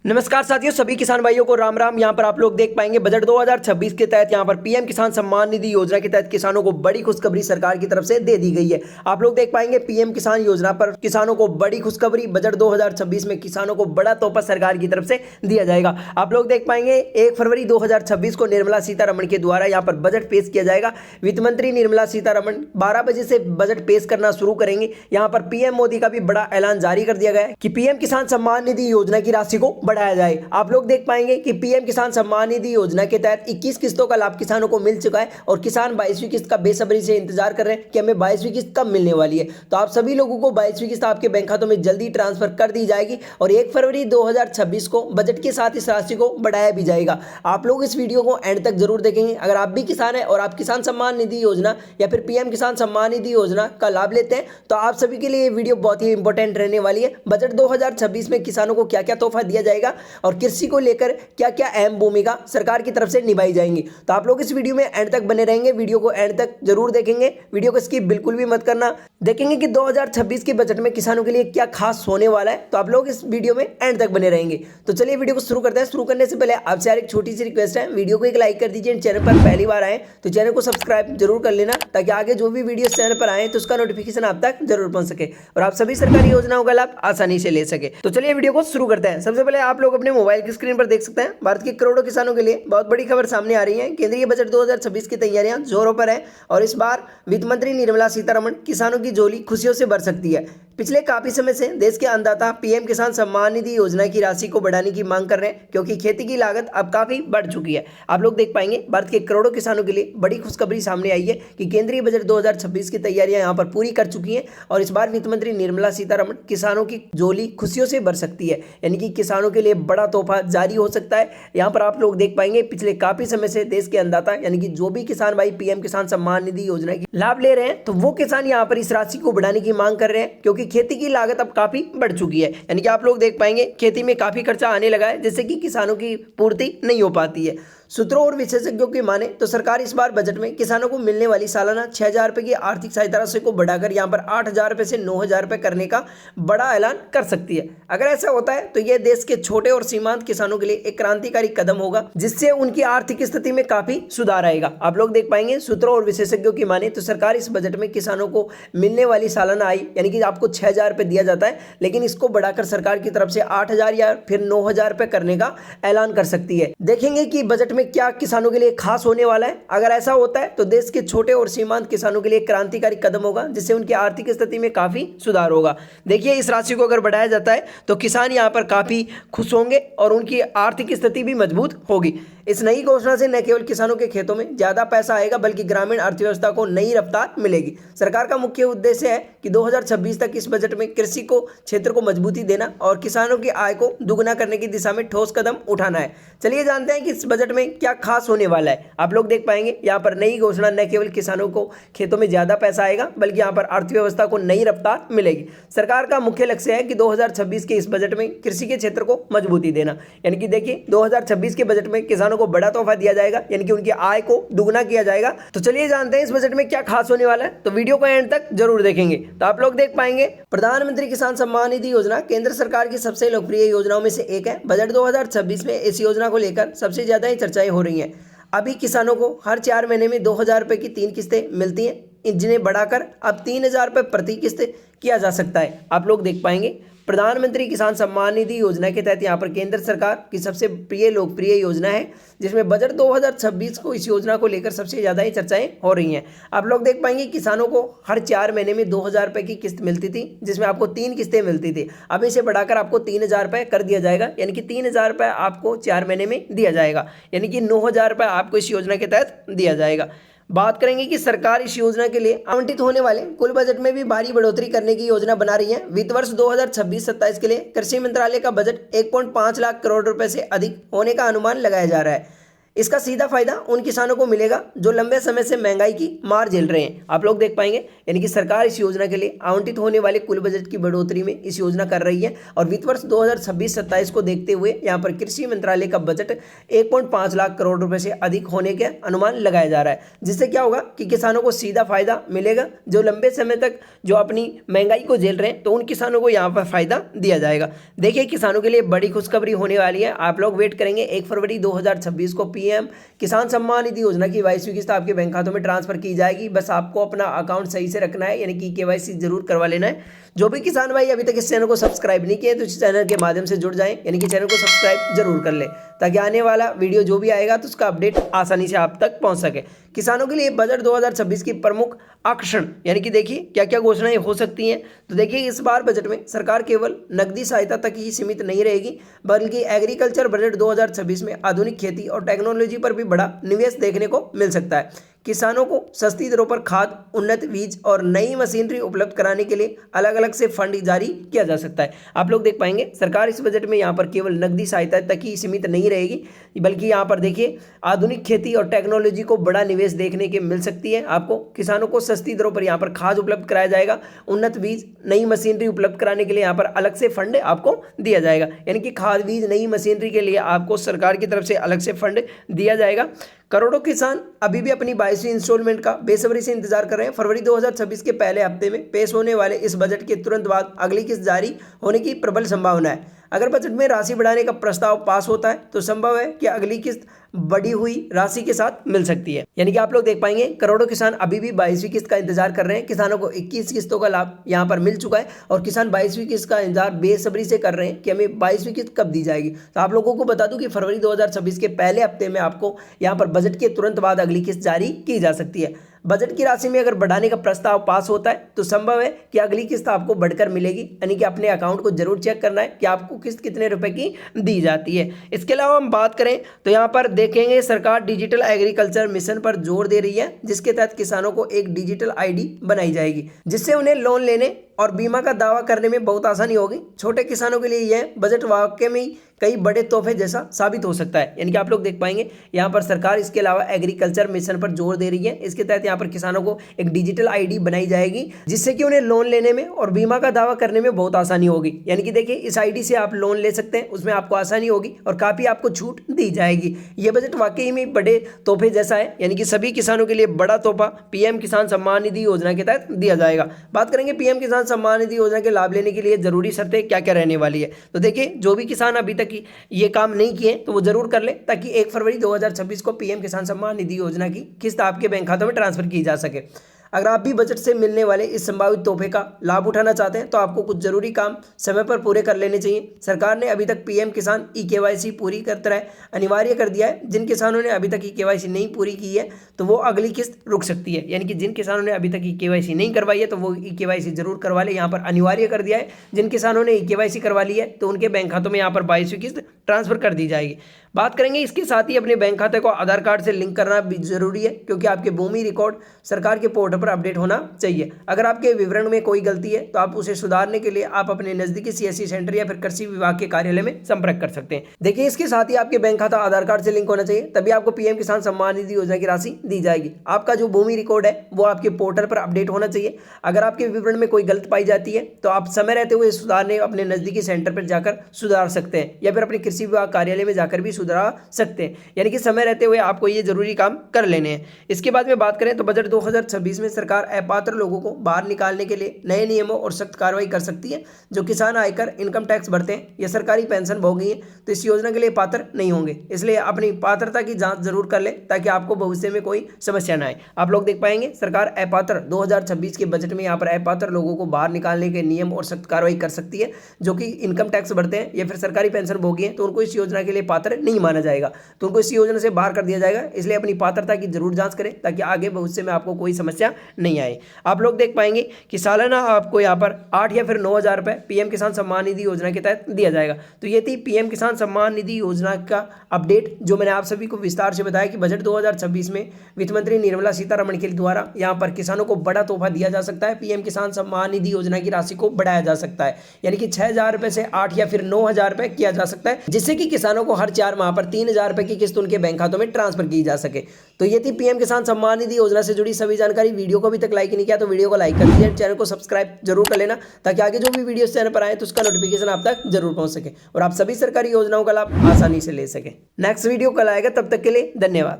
नमस्कार साथियों, सभी किसान भाइयों को राम राम। यहाँ पर आप लोग देख पाएंगे बजट 2026 के तहत यहाँ पर पीएम किसान सम्मान निधि योजना के तहत किसानों को बड़ी खुशखबरी सरकार की तरफ से दे दी गई है। आप लोग देख पाएंगे पीएम किसान योजना पर किसानों को बड़ी खुशखबरी। बजट 2026 में किसानों को बड़ा तोहफा सरकार की तरफ से दिया जाएगा। आप लोग देख पाएंगे 1 फरवरी 2026 को निर्मला सीतारमण के द्वारा यहाँ पर बजट पेश किया जाएगा। वित्त मंत्री निर्मला सीतारमण 12 बजे से बजट पेश करना शुरू करेंगे। यहाँ पर पीएम मोदी का भी बड़ा ऐलान जारी कर दिया गया है कि पीएम किसान सम्मान निधि योजना की राशि को बढ़ाया जाए। आप लोग देख पाएंगे कि पीएम किसान सम्मान निधि योजना के तहत 21 किस्तों का लाभ किसानों को मिल चुका है और किसान 22वीं किस्त का बेसब्री से इंतजार कर रहे हैं कि हमें 22वीं किस्त कब मिलने वाली है। तो आप सभी लोगों को 22वीं किस्त आपके बैंक खातों में जल्दी ट्रांसफर कर दी जाएगी और 1 फरवरी 2026 को बजट के साथ इस राशि को बढ़ाया भी जाएगा। आप लोग इस वीडियो को एंड तक जरूर देखेंगे। अगर आप भी किसान हैं और आप किसान सम्मान निधि योजना या फिर पीएम किसान सम्मान निधि योजना का लाभ लेते हैं तो आप सभी के लिए ये वीडियो बहुत ही इंपॉर्टेंट रहने वाली है। बजट 2026 में किसानों को क्या क्या तोहफा दिया जाएगा और कृषि को लेकर क्या क्या अहम भूमिका सरकार की तरफ से निभाई जाएंगी। तो आप लोग इस वीडियो में एंड तक बने रहेंगे, वीडियो को एंड तक जरूर देखेंगे, वीडियो को स्किप बिल्कुल भी मत करना। देखेंगे कि 2026 के बजट में किसानों के लिए क्या खास होने वाला है। तो आप लोग इस वीडियो में एंड तक बने रहेंगे। तो चलिए वीडियो को शुरू करते हैं। शुरू करने से पहले आपसे यार एक छोटी सी रिक्वेस्ट है, वीडियो को एक लाइक कर दीजिए। चैनल पर पहली बार आए तो चैनल को सब्सक्राइब जरूर कर लेना ताकि आगे जो भी वीडियो चैनल पर आए तो उसका नोटिफिकेशन आप तक जरूर पहुंच सके और आप सभी सरकारी योजनाओं का लाभ आसानी से ले सके। तो चलिए वीडियो को शुरू करते हैं। सबसे पहले आप लोग अपने मोबाइल की स्क्रीन पर देख सकते हैं भारत के करोड़ों किसानों के लिए बहुत बड़ी खबर सामने आ रही है। केंद्रीय बजट 2026 की तैयारियां जोरों पर है और इस बार वित्त मंत्री निर्मला सीतारमण किसानों की झोली खुशियों से भर सकती है। पिछले काफी समय से देश के अन्नदाता पीएम किसान सम्मान निधि योजना की राशि को बढ़ाने की मांग कर रहे हैं क्योंकि खेती की लागत अब काफी बढ़ चुकी है। आप लोग देख पाएंगे भारत के करोड़ों किसानों के लिए बड़ी खुशखबरी सामने आई है कि केंद्रीय बजट 2026 की तैयारियां यहां पर पूरी कर चुकी हैं और इस बार वित्त मंत्री निर्मला सीतारमण किसानों की झोली खुशियों से भर सकती है, यानी कि किसानों के लिए बड़ा तोहफा जारी हो सकता है। यहाँ पर आप लोग देख पाएंगे पिछले काफी समय से देश के अन्नदाता यानी कि जो भी किसान भाई पीएम किसान सम्मान निधि योजना की लाभ ले रहे हैं तो वो किसान यहाँ पर इस राशि को बढ़ाने की मांग कर रहे हैं क्योंकि खेती की लागत अब काफी बढ़ चुकी है। यानी कि आप लोग देख पाएंगे खेती में काफी खर्चा आने लगा है जिससे कि किसानों की पूर्ति नहीं हो पाती है। सूत्रों और विशेषज्ञों की माने तो सरकार इस बार बजट में किसानों को मिलने वाली सालाना 6,000 रुपए की आर्थिक सहायता राशि को बढ़ाकर यहां पर 8,000 रुपए से 9,000 रुपए करने का बड़ा ऐलान कर सकती है। अगर ऐसा होता है तो यह देश के छोटे और सीमांत किसानों के लिए एक क्रांतिकारी कदम होगा जिससे उनकी आर्थिक स्थिति में काफी सुधार आएगा। आप लोग देख पाएंगे सूत्रों और विशेषज्ञों की माने तो सरकार इस बजट में किसानों को मिलने वाली सालाना आय यानी कि आपको 6,000 रुपए दिया जाता है लेकिन इसको बढ़ाकर सरकार की तरफ से 8,000 या फिर 9,000 रुपए करने का ऐलान कर सकती है। देखेंगे कि बजट में क्या किसानों के लिए खास होने वाला है। अगर ऐसा होता है तो देश के छोटे और सीमांत किसानों के लिए क्रांतिकारी कदम होगा जिससे उनकी आर्थिक स्थिति में काफी सुधार होगा। देखिए इस राशि को अगर बढ़ाया जाता है तो किसान यहाँ पर काफी खुश होंगे और उनकी आर्थिक स्थिति भी मजबूत होगी। इस नई घोषणा से न केवल किसानों के खेतों में ज्यादा पैसा आएगा बल्कि ग्रामीण अर्थव्यवस्था को नई रफ्तार मिलेगी। सरकार का मुख्य उद्देश्य है कि 2026 तक इस बजट में कृषि को क्षेत्र को मजबूती देना और किसानों की आय को दुगना करने की दिशा में ठोस कदम उठाना है। चलिए जानते हैं कि इस बजट में क्या खास होने वाला है। आप लोग देख पाएंगे यहाँ पर नई घोषणा न केवल किसानों को खेतों में ज्यादा पैसा आएगा बल्कि यहाँ पर अर्थव्यवस्था को नई रफ्तार मिलेगी। सरकार का मुख्य लक्ष्य है कि 2026 के इस बजट में कृषि के क्षेत्र को मजबूती देना, यानी कि देखिए 2026 के बजट में किसानों को बड़ा तोहफा दिया जाएगा यानी कि उनकी आय को दुगना किया जाएगा। तो चलिए जानते हैं इस बजट में क्या खास होने वाला है, तो वीडियो को एंड तक जरूर देखेंगे। तो आप लोग देख पाएंगे प्रधानमंत्री किसान सम्मान निधि योजना केंद्र सरकार की सबसे लोकप्रिय योजनाओं में से एक है। बजट 2026 में इस योजना को लेकर सबसे ज्यादा ही चर्चाएं हो रही हैं। अभी किसानों को हर 4 महीने में 2,000 रुपए की 3 किस्तें मिलती हैं जिन्हें बढ़ाकर अब 3,000 रुपए प्रति किस्त किया जा सकता है। आप लोग देख पाएंगे प्रधानमंत्री किसान सम्मान निधि योजना के तहत यहाँ पर केंद्र सरकार की सबसे लोकप्रिय योजना है जिसमें बजट 2026 को इस योजना को लेकर सबसे ज़्यादा ही चर्चाएं हो रही हैं। आप लोग देख पाएंगे किसानों को हर 4 महीने में 2,000 रुपए की किस्त मिलती थी जिसमें आपको 3 किस्तें मिलती थी। अब इसे बढ़ाकर आपको 3,000 रुपये कर दिया जाएगा यानी कि 3,000 रुपये आपको 4 महीने में दिया जाएगा यानी कि 9,000 रुपये आपको इस योजना के तहत दिया जाएगा। बात करेंगे कि सरकार इस योजना के लिए आवंटित होने वाले कुल बजट में भी भारी बढ़ोतरी करने की योजना बना रही है। वित्त वर्ष 2026-27 के लिए कृषि मंत्रालय का बजट 1.5 लाख करोड़ रुपए से अधिक होने का अनुमान लगाया जा रहा है। इसका सीधा फायदा उन किसानों को मिलेगा जो लंबे समय से महंगाई की मार झेल रहे हैं। आप लोग देख पाएंगे यानी कि सरकार इस योजना के लिए आवंटित होने वाले कुल बजट की बढ़ोतरी में इस योजना कर रही है और वित्त वर्ष 2026-27 को देखते हुए यहाँ पर कृषि मंत्रालय का बजट 1.5 लाख करोड़ रुपए से अधिक होने के अनुमान लगाया जा रहा है, जिससे क्या होगा कि किसानों को सीधा फायदा मिलेगा। जो लंबे समय तक जो अपनी महंगाई को झेल रहे हैं तो उन किसानों को यहाँ पर फायदा दिया जाएगा। देखिए किसानों के लिए बड़ी खुशखबरी होने वाली है। आप लोग वेट करेंगे 1 फरवरी 2026 को पीएम किसान सम्मान निधि योजना की 22वीं किस्त आपके बैंक खातों में ट्रांसफर की जाएगी। बस आपको अपना अकाउंट सही से रखना है, यानी कि केवाईसी जरूर करवा लेना है। जो भी किसान भाई अभी तक इस चैनल को सब्सक्राइब नहीं किए तो इस चैनल के माध्यम से जुड़ जाएं, यानी कि चैनल को सब्सक्राइब जरूर कर ले ताकि आने वाला वीडियो जो भी आएगा तो उसका अपडेट आसानी से आप तक पहुंच सके। किसानों के लिए बजट 2026 की प्रमुख आकर्षण, यानी कि देखिए क्या क्या घोषणाएं हो सकती हैं। तो देखिए इस बार बजट में सरकार केवल नकदी सहायता तक ही सीमित नहीं रहेगी, बल्कि एग्रीकल्चर बजट 2026 में आधुनिक खेती और टेक्नोलॉजी पर भी बड़ा निवेश देखने को मिल सकता है। किसानों को सस्ती दरों पर खाद, उन्नत बीज और नई मशीनरी उपलब्ध कराने के लिए अलग अलग से फंड जारी किया जा सकता है। आप लोग देख पाएंगे सरकार इस बजट में यहाँ पर केवल नकदी सहायता तक ही सीमित नहीं रहेगी, बल्कि यहाँ पर देखिए आधुनिक खेती और टेक्नोलॉजी को बड़ा निवेश देखने के मिल सकती है। आपको किसानों को सस्ती दरों पर यहाँ पर खाद उपलब्ध कराया जाएगा, उन्नत बीज, नई मशीनरी उपलब्ध कराने के लिए यहाँ पर अलग से फंड आपको दिया जाएगा, यानी कि खाद, बीज, नई मशीनरी के लिए आपको सरकार की तरफ से अलग से फंड दिया जाएगा। करोड़ों किसान अभी भी अपनी 22वीं इंस्टॉलमेंट का बेसब्री से इंतजार कर रहे हैं। फरवरी 2026 के पहले हफ्ते में पेश होने वाले इस बजट के तुरंत बाद अगली किस्त जारी होने की प्रबल संभावना है। अगर बजट में राशि बढ़ाने का प्रस्ताव पास होता है तो संभव है कि अगली किस्त बढ़ी हुई राशि के साथ मिल सकती है। यानी कि आप लोग देख पाएंगे करोड़ों किसान अभी भी 22वीं किस्त का इंतजार कर रहे हैं। किसानों को 21 किस्तों का लाभ यहाँ पर मिल चुका है और किसान 22वीं किस्त का इंतजार बेसब्री से कर रहे हैं कि हमें 22वीं किस्त कब दी जाएगी। तो आप लोगों को बता दूं कि फरवरी 2026 के पहले हफ्ते में आपको यहाँ पर बजट के तुरंत बाद अगली किस्त जारी की जा सकती है। बजट की राशि में अगर बढ़ाने का प्रस्ताव पास होता है तो संभव है कि अगली किस्त आपको बढ़कर मिलेगी, यानी कि अपने अकाउंट को जरूर चेक करना है कि आपको किस्त कितने रुपए की दी जाती है। इसके अलावा हम बात करें तो यहाँ पर देखेंगे सरकार डिजिटल एग्रीकल्चर मिशन पर जोर दे रही है, जिसके तहत किसानों को एक डिजिटल आईडी बनाई जाएगी, जिससे उन्हें लोन लेने और बीमा का दावा करने में बहुत आसानी होगी। छोटे किसानों के लिए यह बजट वाकई में कई बड़े तोहफे जैसा साबित हो सकता है। यानी कि आप लोग देख पाएंगे यहाँ पर सरकार इसके अलावा एग्रीकल्चर मिशन पर जोर दे रही है। इसके तहत यहाँ पर किसानों को एक डिजिटल आईडी बनाई जाएगी, जिससे कि उन्हें लोन लेने में और बीमा का दावा करने में बहुत आसानी होगी। यानी कि देखिए इस आईडी से आप लोन ले सकते हैं, उसमें आपको आसानी होगी और काफ़ी आपको छूट दी जाएगी। ये बजट वाकई में बड़े तोहफे जैसा है, यानी कि सभी किसानों के लिए बड़ा तोहफा पीएम किसान सम्मान निधि योजना के तहत दिया जाएगा। बात करेंगे पीएम किसान सम्मान निधि योजना के लाभ लेने के लिए जरूरी शर्तें क्या क्या रहने वाली है। तो देखिए जो भी किसान अभी तक ये काम नहीं किए तो वो जरूर कर ले, ताकि 1 फरवरी 2026 को पीएम किसान सम्मान निधि योजना की किस्त आपके बैंक खातों में ट्रांसफर की जा सके। अगर आप भी बजट से मिलने वाले इस संभावित तोहफे का लाभ उठाना चाहते हैं तो आपको कुछ जरूरी काम समय पर पूरे कर लेने चाहिए। सरकार ने अभी तक पीएम किसान ई-केवाईसी पूरी कर तरह अनिवार्य कर दिया है। जिन किसानों ने अभी तक ई-केवाईसी नहीं पूरी की है तो वो अगली किस्त रुक सकती है, यानी कि जिन किसानों ने अभी तक ई-केवाईसी नहीं करवाई है तो वो ई-केवाईसी जरूर करवा ले, यहाँ पर अनिवार्य कर दिया है। जिन किसानों ने ई-केवाईसी करवा ली है तो उनके बैंक खातों में यहाँ पर 22वीं किस्त ट्रांसफर कर दी जाएगी। बात करेंगे इसके साथ ही अपने बैंक खाते को आधार कार्ड से लिंक करना भी जरूरी है, क्योंकि आपके भूमि रिकॉर्ड सरकार के पोर्टल पर अपडेट होना चाहिए। अगर आपके विवरण में कोई गलती है तो आप उसे सुधारने के लिए आप अपने नजदीकी सीएससी सेंटर या फिर कृषि विभाग के कार्यालय में संपर्क कर सकते हैं। देखिए इसके साथ ही आपके बैंक खाता आधार कार्ड से लिंक होना चाहिए, तभी आपको पीएम किसान सम्मान निधि योजना की राशि दी जाएगी। आपका जो भूमि रिकॉर्ड है वो आपके पोर्टल पर अपडेट होना चाहिए। अगर आपके विवरण में कोई गलत पाई जाती है तो आप समय रहते हुए सुधारने अपने नजदीकी सेंटर पर जाकर सुधार सकते हैं, या फिर अपने कृषि विभाग कार्यालय में जाकर भी सुधार सकते हैं। यानी कि समय रहते हुए आपको ये जरूरी काम कर लेने हैं। इसके बाद में बात करें तो बजट 2026 में सरकार अपात्र लोगों को बाहर निकालने के लिए नए नियमों और सख्त कार्रवाई कर सकती है। जो किसान आयकर इनकम टैक्स भरते हैं या सरकारी पेंशन भोगी हैं तो इस योजना के लिए पात्र नहीं होंगे, इसलिए अपनी पात्रता की जांच जरूर कर ले ताकि आपको भविष्य में कोई समस्या ना आए। आप लोग देख पाएंगे सरकार अपात्र 2026 के बजट में यहाँ पर अपात्र लोगों को बाहर निकालने के नियम और सख्त कार्रवाई कर सकती है। जो कि इनकम टैक्स भरते हैं या फिर सरकारी पेंशन भोगी हैं तो उनको इस योजना के लिए पात्र नहीं माना जाएगा, तो उनको इस योजना से बाहर कर दिया जाएगा। इसलिए अपनी पात्रता की जरूर जांच करें ताकि आगे भविष्य में आपको कोई समस्या नहीं आए। आप लोग देख पाएंगे कि सालाना आपको यहाँ पर 8 या फिर 9 हज़ार रुपये पीएम किसान सम्मान निधि योजना के तहत दिया जाएगा। तो ये थी पीएम किसान सम्मान निधि योजना का अपडेट, जो मैंने आप सभी को विस्तार से बताया कि बजट 2026 में वित्त मंत्री निर्मला सीतारमण के द्वारा यहाँ पर किसानों को बड़ा तोहफा दिया जा सकता है। पीएम किसान सम्मान निधि योजना की राशि को बढ़ाया जा सकता है, यानी कि 6,000 रुपये से 8 या फिर 9,000 रुपये किया जा सकता है, जिससे कि किसानों को हर 4 माह पर 3,000 रुपये की किस्त उनके बैंक खातों में ट्रांसफर की जा सके। तो ये थी पीएम किसान सम्मान निधि योजना से जुड़ी सभी जानकारी। वीडियो को अभी तक लाइक नहीं किया तो वीडियो को लाइक कर दीजिए, चैनल को सब्सक्राइब जरूर कर लेना, ताकि आगे जो भी वीडियो चैनल पर आए तो उसका नोटिफिकेशन आप तक जरूर पहुंच सके और आप सभी सरकारी योजनाओं का लाभ आसानी से ले सके। नेक्स्ट वीडियो कल आएगा, तब तक के लिए धन्यवाद।